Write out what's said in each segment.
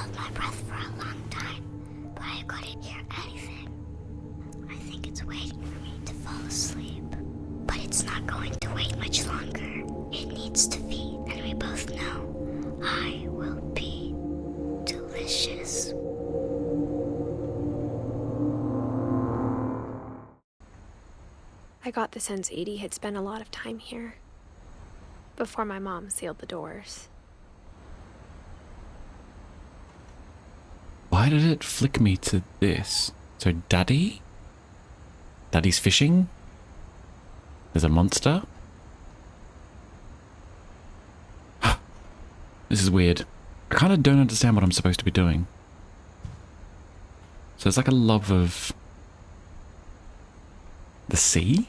held my breath for a long time, but I couldn't hear anything. I think it's waiting for me to fall asleep. But it's not going to wait much longer. It needs to feed, and we both know I will be delicious. I got the sense Edie had spent a lot of time here, before my mom sealed the doors. Why did it flick me to this? So Daddy's fishing? There's a monster? This is weird. I kind of don't understand what I'm supposed to be doing. So it's like a love of the sea?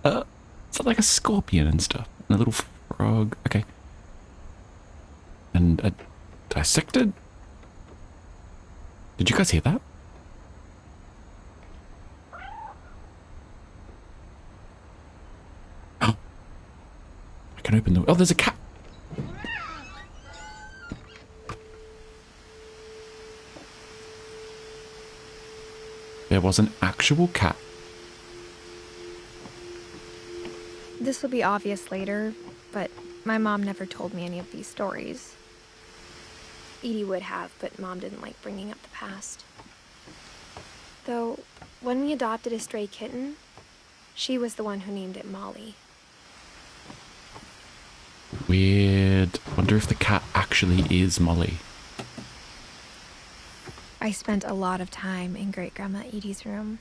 It's like a scorpion and stuff. And a little frog. Okay. And a dissected? Did you guys hear that? Oh. I can open the... Oh, there's a cat. There was an actual cat. This will be obvious later, but my mom never told me any of these stories. Edie would have, but Mom didn't like bringing up the past. Though, when we adopted a stray kitten, she was the one who named it Molly. Weird. Wonder if the cat actually is Molly. I spent a lot of time in Great-Grandma Edie's room.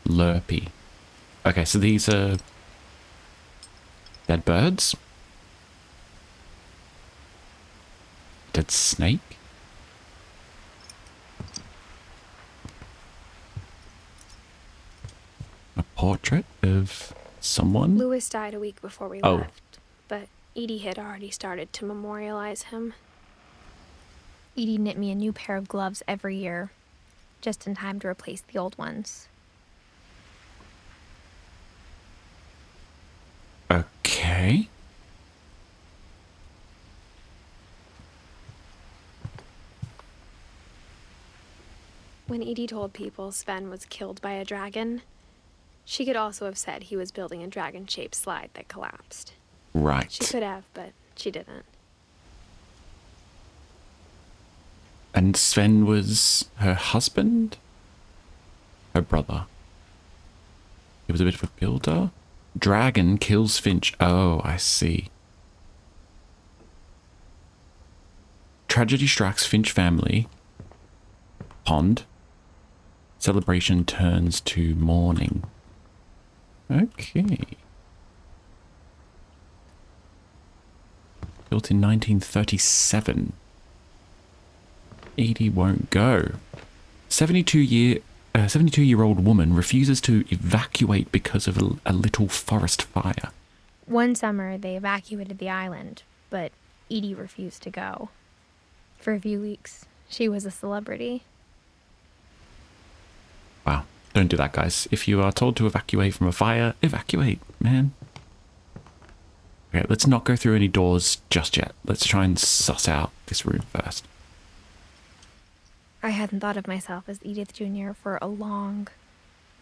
Lurpy. Okay, so these are dead birds. Dead snake. A portrait of someone. Louis died a week before we left, but Edie had already started to memorialize him. Edie knit me a new pair of gloves every year, just in time to replace the old ones. Okay. When Edie told people Sven was killed by a dragon, she could also have said he was building a dragon-shaped slide that collapsed. Right. She could have, but she didn't. And Sven was her husband? Her brother. He was a bit of a builder? Dragon kills Finch. Oh, I see. Tragedy strikes Finch family. Pond. Celebration turns to mourning. Okay. Built in 1937. Edie won't go. 72-year-old woman refuses to evacuate because of a little forest fire. One summer, they evacuated the island, but Edie refused to go. For a few weeks, she was a celebrity. Wow. Don't do that, guys. If you are told to evacuate from a fire, evacuate, man. Okay, let's not go through any doors just yet. Let's try and suss out this room first. I hadn't thought of myself as Edith Jr. for a long,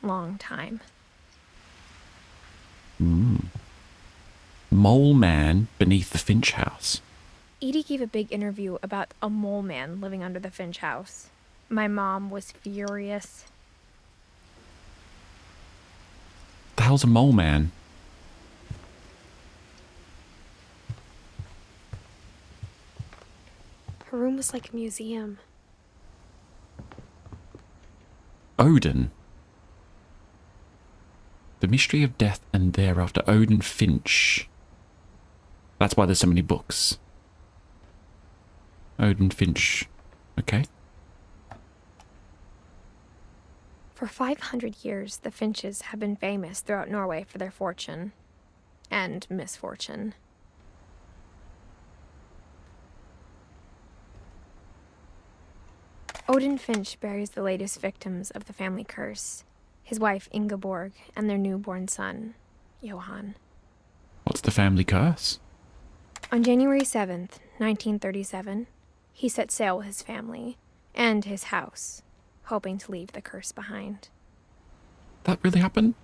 long time. Mole man beneath the Finch house. Edie gave a big interview about a mole man living under the Finch house. My mom was furious. The hell's a mole man? Her room was like a museum. Odin. The Mystery of Death and Thereafter. Odin Finch. That's why there's so many books. Odin Finch. Okay. For 500 years, the Finches have been famous throughout Norway for their fortune and misfortune. Odin Finch buries the latest victims of the family curse his wife Ingeborg, and their newborn son, Johann. What's the family curse? On January 7th, 1937, he set sail with his family and his house, hoping to leave the curse behind. That really happened?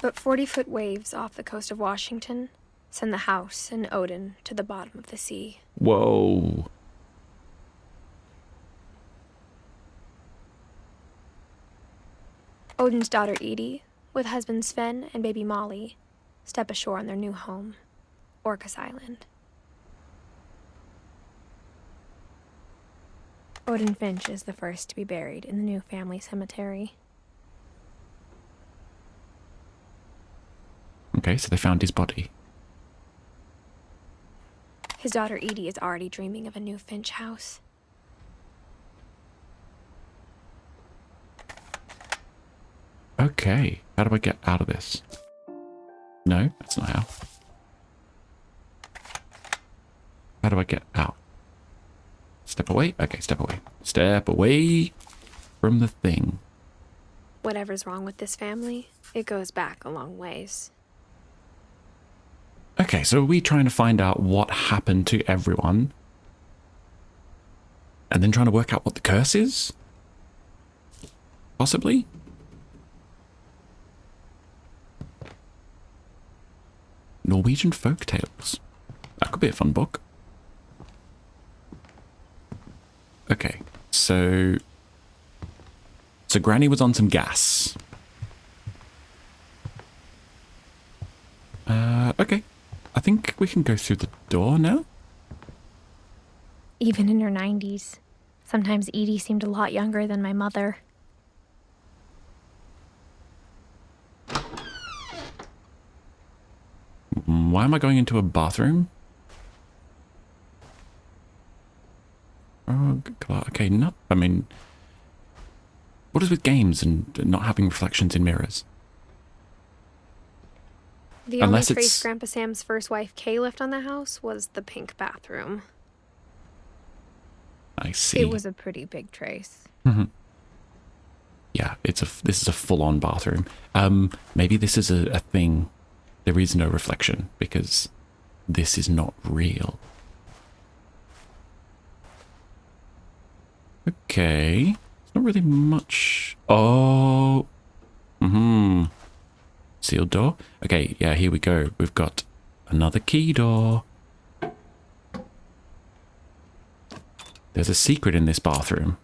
But 40-foot waves off the coast of Washington send the house and Odin to the bottom of the sea. Whoa. Odin's daughter Edie, with husband Sven and baby Molly, step ashore on their new home, Orcas Island. Odin Finch is the first to be buried in the new family cemetery. Okay, so they found his body. His daughter Edie is already dreaming of a new Finch house. Okay, how do I get out of this? No, that's not how. How do I get out? Step away? Okay, step away. Step away from the thing. Whatever's wrong with this family, it goes back a long ways. Okay, so are we trying to find out what happened to everyone? And then trying to work out what the curse is? Possibly? Norwegian folk tales. That could be a fun book. Okay, so Granny was on some gas. Okay. I think we can go through the door now. Even in her 90s, sometimes Edie seemed a lot younger than my mother. Why am I going into a bathroom? Oh, okay, no. I mean, what is with games and not having reflections in mirrors? The only trace Grandpa Sam's first wife, Kay, left on the house was the pink bathroom. I see. It was a pretty big trace. Mm-hmm. Yeah, this is a full-on bathroom. Maybe this is a thing. There is no reflection because this is not real. Okay. It's not really much. Oh. Sealed door. Okay, yeah, here we go. We've got another key door. There's a secret in this bathroom.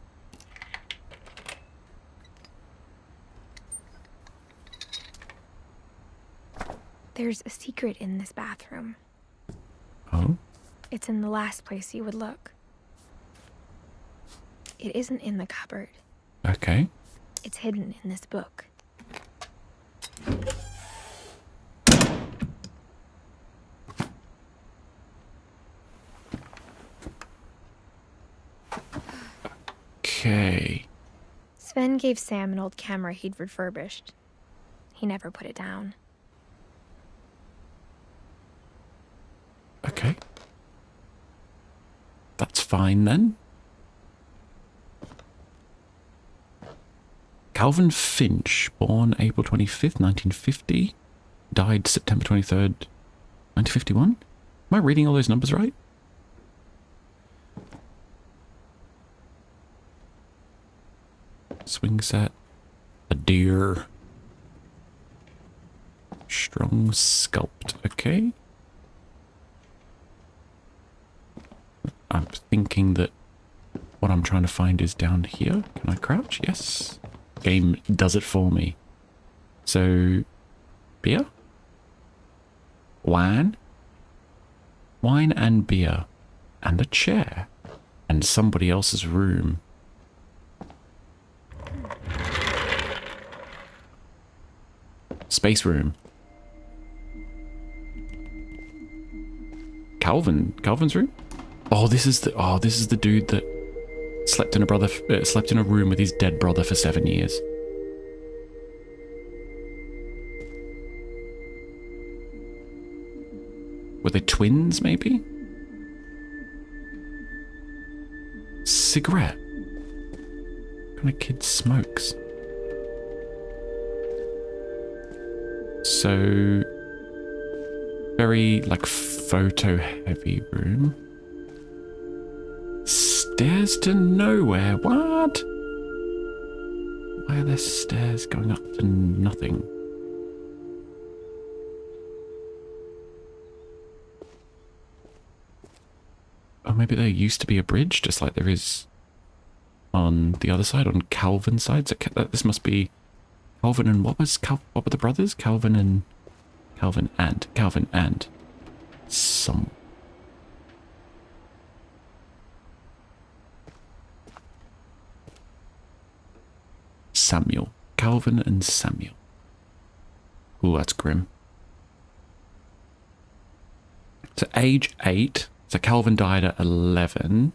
There's a secret in this bathroom. Oh? It's in the last place you would look. It isn't in the cupboard. Okay. It's hidden in this book. Okay. Sven gave Sam an old camera he'd refurbished. He never put it down. Okay. That's fine then. Calvin Finch, born April 25th, 1950, died September 23rd, 1951? Am I reading all those numbers right? Swing set. A deer. Strong sculpt. Okay. I'm thinking that what I'm trying to find is down here. Can I crouch? Yes. Game does it for me. So, beer? Wine? Wine and beer. And a chair. And somebody else's room. Space room. Calvin's room? Oh, this is the dude that slept in a room with his dead brother for 7 years. Were they twins, maybe? Cigarette. Got kind of kid smokes? So, very like photo heavy room. Stairs to nowhere. What? Why are there stairs going up to nothing? Oh, maybe there used to be a bridge, just like there is on the other side, on Calvin's side. So this must be Calvin and what were the brothers? Calvin and some. Samuel. Calvin and Samuel. Ooh, that's grim. So age 8. So Calvin died at 11.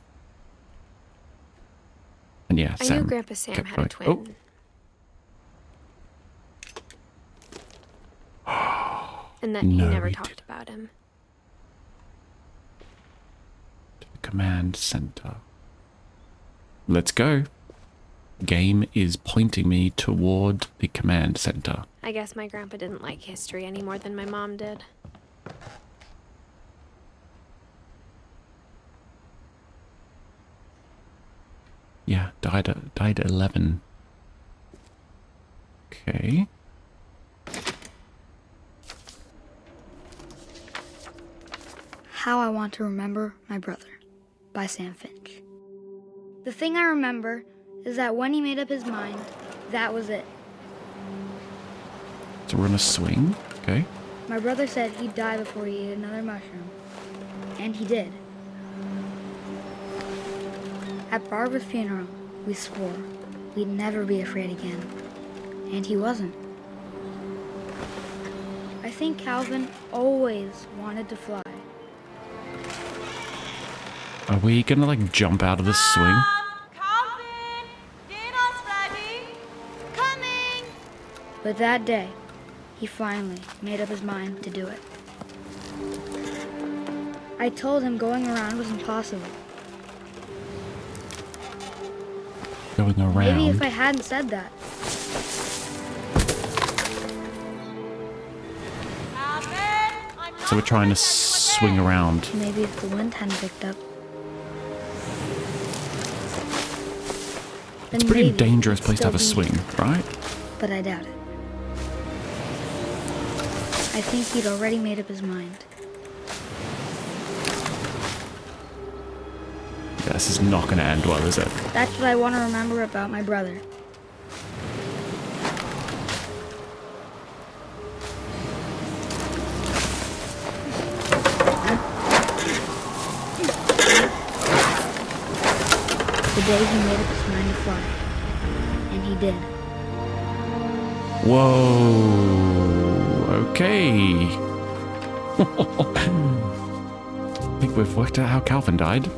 And yeah, I knew Grandpa Sam had a twin. Oh. And that he never talked about him. To the command center. Let's go. Game is pointing me toward the command center. I guess my grandpa didn't like history any more than my mom did. Yeah, died at 11. Okay. How I Want to Remember My Brother by Sam Finch. The thing I remember is that when he made up his mind, that was it. So we're on a swing. Okay. My brother said he'd die before he ate another mushroom. And he did. At Barbara's funeral, we swore we'd never be afraid again. And he wasn't. I think Calvin always wanted to fly. Are we gonna like jump out of the swing? Calvin! Dinner's ready! Coming! But that day, he finally made up his mind to do it. I told him going around was impossible. Going around. Maybe if I hadn't said that. Calvin, I'm not So we're trying to gonna send swing you around. Maybe if the wind hadn't picked up. It's a then pretty maybe dangerous it'd place to have a still be swing, here. right? But I doubt it. I think he'd already made up his mind. Yeah, this is not gonna end well, is it? That's what I want to remember about my brother. The day he made up his mind to fly. And he did. Whoa. Okay. I think we've worked out how Calvin died.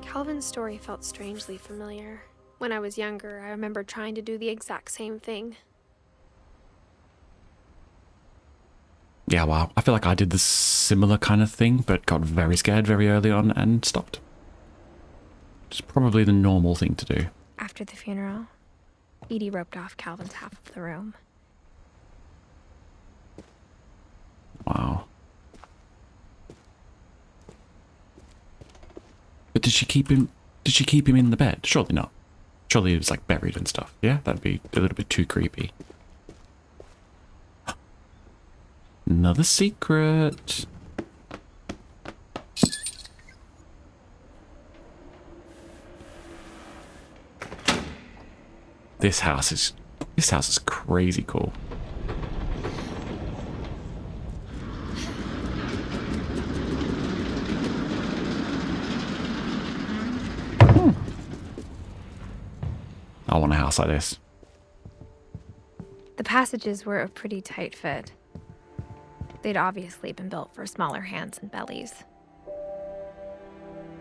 Calvin's story felt strangely familiar. When I was younger, I remember trying to do the exact same thing. Yeah, well, I feel like I did the similar kind of thing, but got very scared very early on and stopped. It's probably the normal thing to do. After the funeral, Edie roped off Calvin's half of the room. Wow. But did she keep him in the bed? Surely not. Surely he was like buried and stuff. Yeah, that'd be a little bit too creepy. Another secret. This house is crazy cool. I want a house like this. The passages were a pretty tight fit. They'd obviously been built for smaller hands and bellies.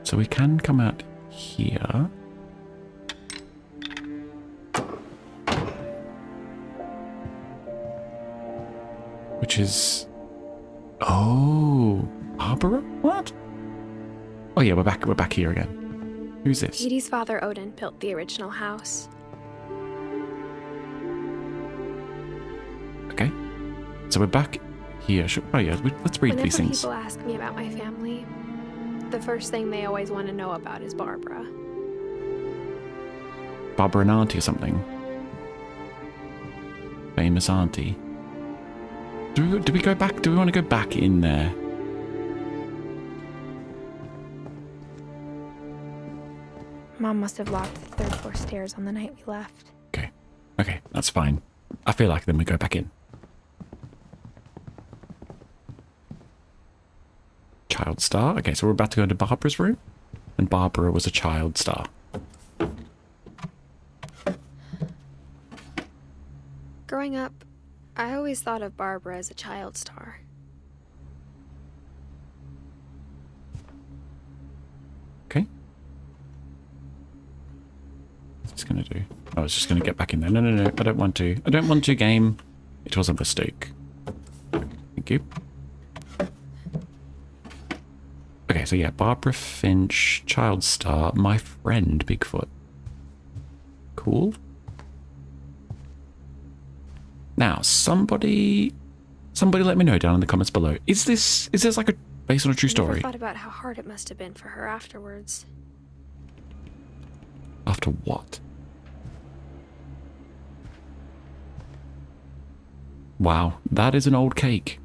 So we can come out here. Which is... Oh... Barbara? What? Oh yeah, we're back here again. Who's this? Edie's father, Odin, built the original house. Okay. So we're back here. Oh yeah, let's read Whenever these things. people ask me about my family, the first thing they always want to know about is Barbara. Barbara and Auntie or something. Famous Auntie. Do we go back? Do we want to go back in there? Mom must have locked the third floor stairs on the night we left. Okay. Okay, that's fine. I feel like then we go back in. Child star. Okay, so we're about to go into Barbara's room. And Barbara was a child star. Growing up, I always thought of Barbara as a child star. Okay. What's this gonna do? I was just gonna get back in there. No, no, no. I don't want to. I don't want to, game. It was a mistake. Thank you. Okay, so yeah, Barbara Finch, child star, my friend Bigfoot. Cool. Now, somebody let me know down in the comments below. Is this like a based on a true I never story? thought about how hard it must have been for her afterwards. After what? Wow, that is an old cake.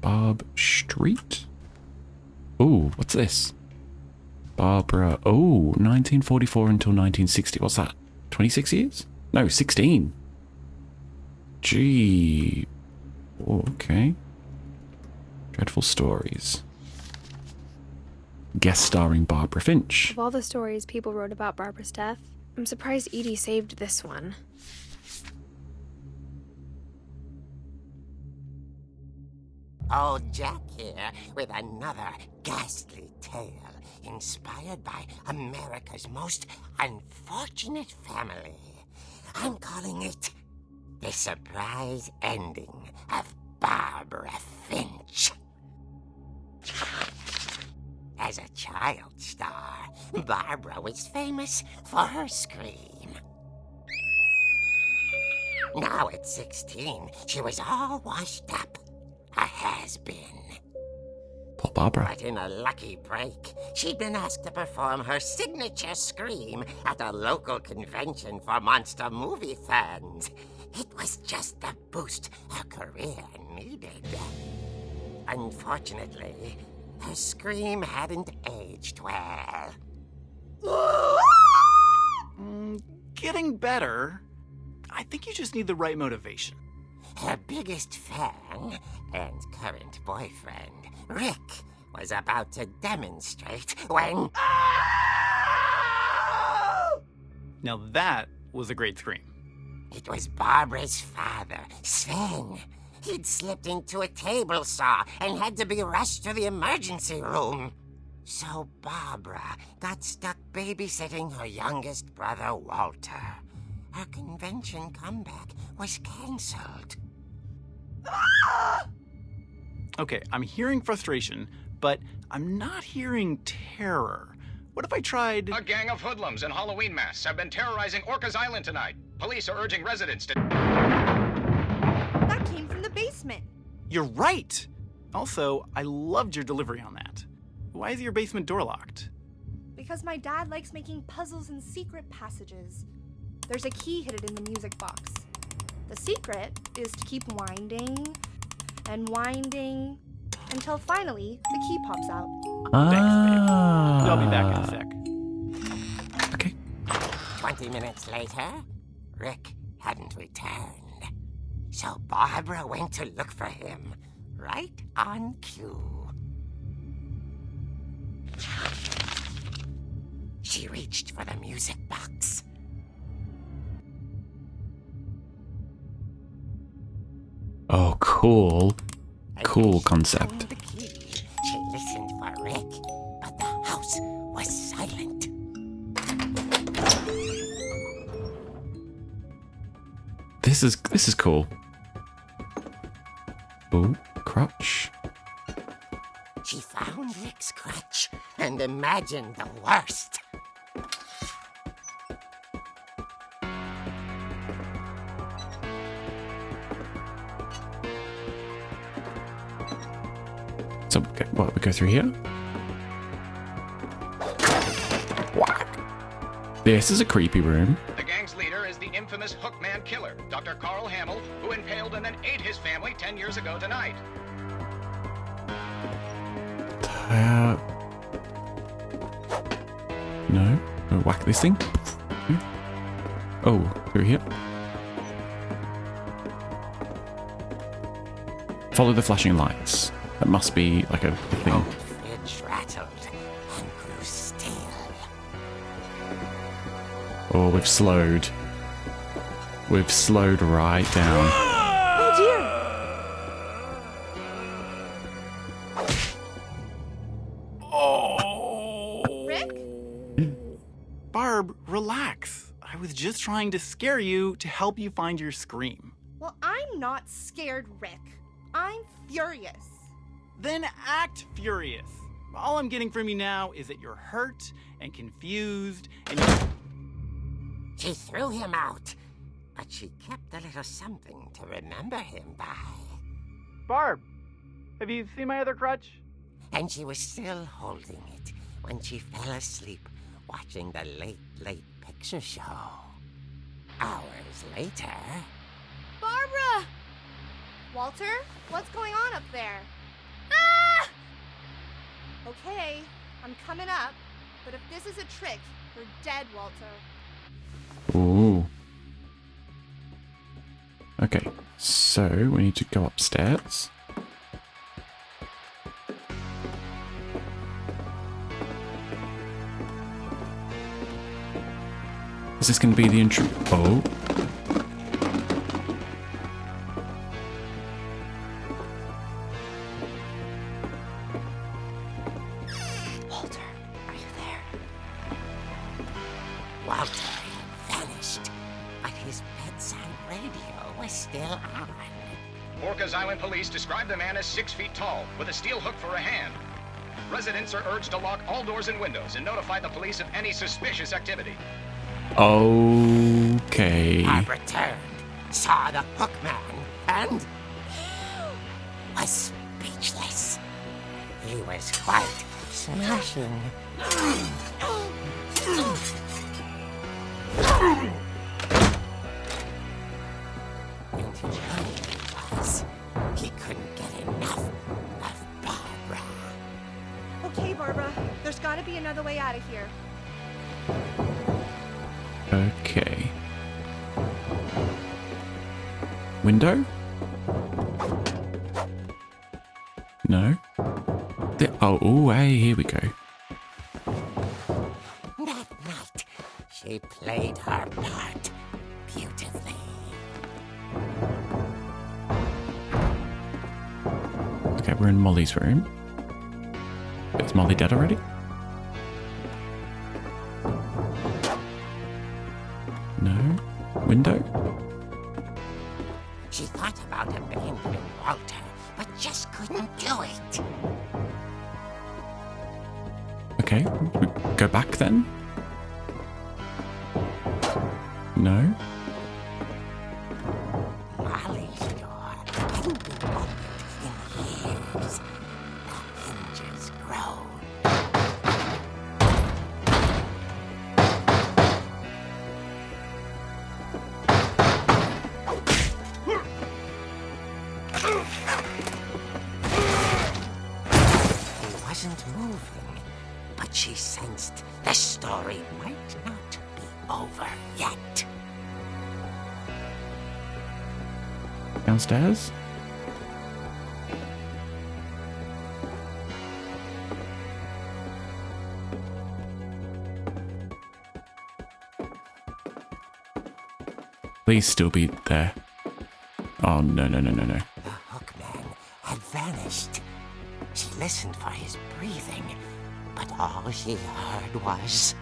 Barb Street? Ooh, what's this? Barbara. Oh, 1944 until 1960. What's that? 26 years? No, 16. Gee. Okay. Dreadful Stories. Guest starring Barbara Finch. Of all the stories people wrote about Barbara's death, I'm surprised Edie saved this one. Old Jack here with another ghastly tale inspired by America's most unfortunate family. I'm calling it The Surprise Ending of Barbara Finch. As a child star, Barbara was famous for her scream. Now at 16, she was all washed up. A has-been. Poor Barbara. But in a lucky break, she'd been asked to perform her signature scream at a local convention for monster movie fans. It was just the boost her career needed. Unfortunately, her scream hadn't aged well. Getting better. I think you just need the right motivation. Her biggest fan and current boyfriend, Rick, was about to demonstrate when... Now that was a great scream. It was Barbara's father, Sven. He'd slipped into a table saw and had to be rushed to the emergency room. So Barbara got stuck babysitting her youngest brother, Walter. Her convention comeback was cancelled. Okay, I'm hearing frustration, but I'm not hearing terror. What if I tried... A gang of hoodlums in Halloween masks have been terrorizing Orcas Island tonight. Police are urging residents to... That came from the basement. You're right! Also, I loved your delivery on that. Why is your basement door locked? Because my dad likes making puzzles and secret passages. There's a key hidden in the music box. The secret is to keep winding and winding until finally the key pops out. Thanks, babe. I'll be back in a sec. Okay. 20 minutes later, Rick hadn't returned. So Barbara went to look for him, right on cue. She reached for the music box. Oh, cool. Cool concept. Found the key. She listened for Rick, but the house was silent. This is cool. Oh, crutch. She found Rick's crutch and imagine the worst. So, what, we go through here? Whack. This is a creepy room. The gang's leader is the infamous Hookman killer, Dr. Carl Hamill, who impaled and then ate his family 10 years ago tonight. No. We'll whack this thing. Oh, through here. Follow the flashing lights. That must be like a thing. Fridge rattled and grew still. Oh, we've slowed. We've slowed right down. Oh dear! Rick? Barb, relax. I was just trying to scare you to help you find your scream. Well, I'm not scared, Rick. I'm furious. Then act furious. All I'm getting from you now is that you're hurt and confused and She threw him out, but she kept a little something to remember him by. Barb, have you seen my other crutch? And she was still holding it when she fell asleep watching the late picture show. Hours later... Barbara! Walter, what's going on up there? Ah! Okay, I'm coming up, but if this is a trick, you're dead, Walter. Ooh. Okay, so we need to go upstairs. Is this going to be the intro? Oh. Walter, are you there? Walter had vanished, but his bedside radio was still on. Orcas Island police describe the man as 6 feet tall, with a steel hook for a hand. Residents are urged to lock all doors and windows and notify the police of any suspicious activity. Okay. Barb returned, saw the Hookman, and was speechless. He was quite smashing. And his only was he couldn't get enough of Barbara. Okay, Barbara, there's gotta be another way out of here. Okay. Window? No. Oh, hey, here we go. That night, she played her part beautifully. Okay, we're in Molly's room. Is Molly dead already? No. Window? She thought about abandoning Walter, but just couldn't do it. Okay, we go back then? No? Molly's door hadn't been opened in years. The hinges groaned. He wasn't moving, but she sensed the story might not be over yet. Downstairs? Please still be there. Oh, no. The Hookman had vanished. She listened for his breathing, but all she heard was...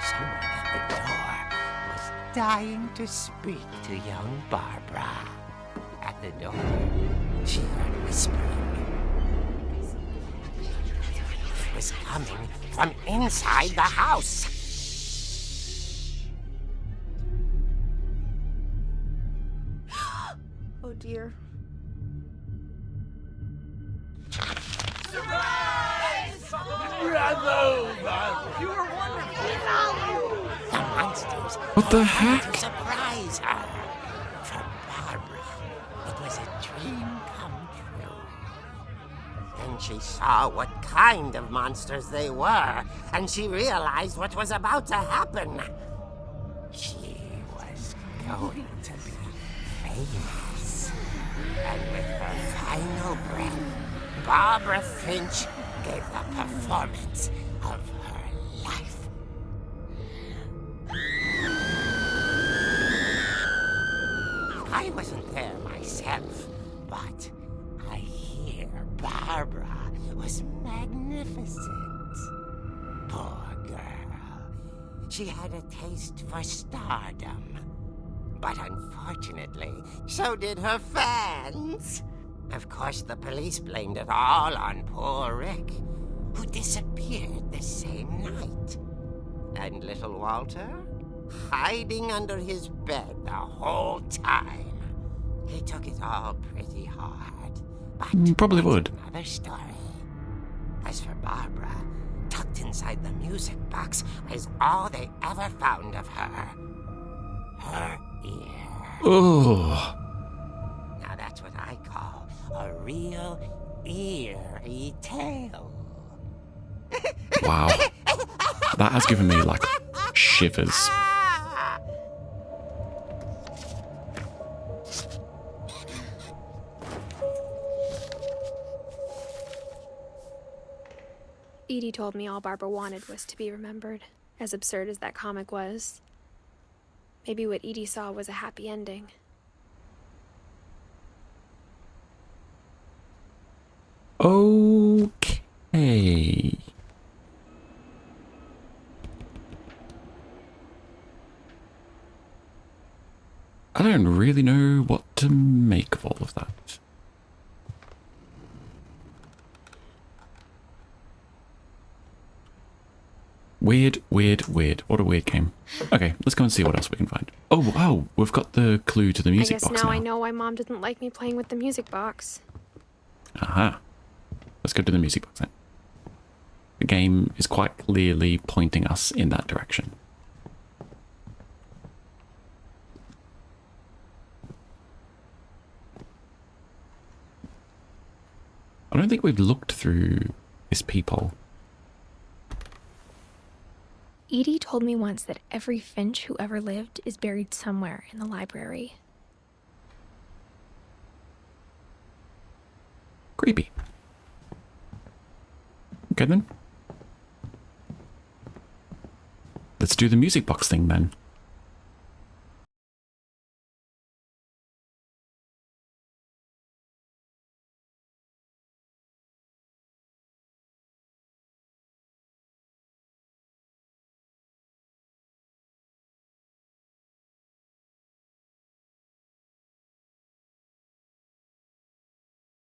someone had trying to speak to young Barbara. At the door, she heard whispering. It was coming from inside the house. Oh dear. The monsters What the had heck? to surprise her. For Barbara, it was a dream come true. Then she saw what kind of monsters they were, and she realized what was about to happen. She was going to be famous. And with her final breath, Barbara Finch gave the performance of her life. I wasn't there myself, but I hear Barbara was magnificent. Poor girl. She had a taste for stardom. But unfortunately, so did her fans. Of course, the police blamed it all on poor Rick, who disappeared the same night. And little Walter? Hiding under his bed the whole time. He took it all pretty hard. But Probably that's would. another story. As for Barbara, tucked inside the music box was all they ever found of her. Her ear. Oh, Now that's what I call a real eerie tale. wow. That has given me, like, shivers. Edie told me all Barbara wanted was to be remembered, as absurd as that comic was. Maybe what Edie saw was a happy ending. Okay. I don't really know what to make of all of that. Weird, weird, weird. What a weird game. Okay, let's go and see what else we can find. Oh, wow, we've got the clue to the I music guess box now now. I know why Mom didn't like me playing with the music box. Aha. Let's go to the music box then. The game is quite clearly pointing us in that direction. I don't think we've looked through this peephole. Edie told me once that every Finch who ever lived is buried somewhere in the library. Creepy. Okay then. Let's do the music box thing then.